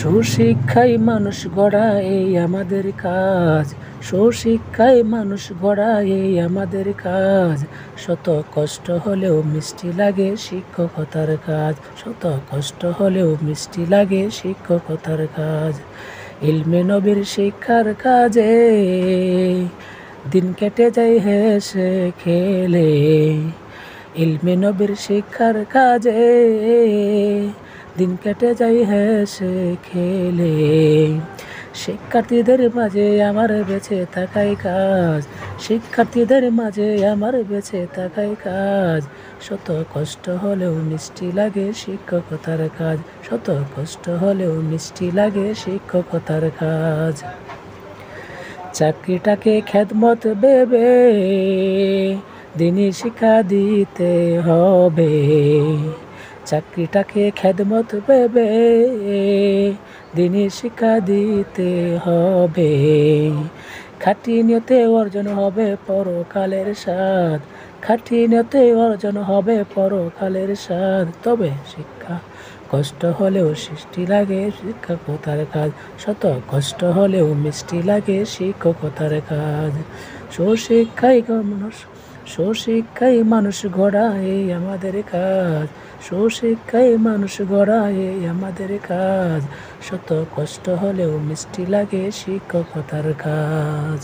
সুশিক্ষায় মানুষ গড়া এই আমাদের কাজ। সুশিক্ষায় মানুষ গড়া এই আমাদের কাজ। শত কষ্ট হলেও মিষ্টি লাগে শিক্ষকতার কাজ। শত কষ্ট হলেও মিষ্টি লাগে শিক্ষকতার কাজ। ইলমে নবীর শিক্ষার কাজে দিন কেটে যায় হেসে খেলে। ইলমে নবীর শিক্ষার কাজে দিন কেটে যায় হেসে খেলে। শিক্ষার্থীদের মাঝে আমার বেঁচে থাকাই কাজ। শিক্ষার্থীদের মাঝে আমার বেঁচে থাকাই কাজ। শত কষ্ট হলেও মিষ্টি লাগে শিক্ষকতার কাজ। শত কষ্ট হলেও মিষ্টি লাগে শিক্ষকতার কাজ। চাকরিটাকে খেদমত ভেবে দিনই শিক্ষা দিতে হবে। চাকরিটাকে খেদমত ভেবে দিনই শিক্ষা দিতে হবে। খাঁটি নিয়তে অর্জন হবে পরকালের স্বাদ। খাঁটি নিয়তে অর্জন হবে পরকালের স্বাদ। তবে শিক্ষা কষ্ট হলেও সৃষ্টি লাগে শিক্ষকতার কাজ। শত কষ্ট হলেও মিষ্টি লাগে শিক্ষকতার কাজ। সুশিক্ষায় মানুষ গড়া এই আমাদের কাজ। সুশিক্ষায় মানুষ গড়া এই আমাদের কাজ। শত কষ্ট হলেও মিষ্টি লাগে শিক্ষকতার কাজ।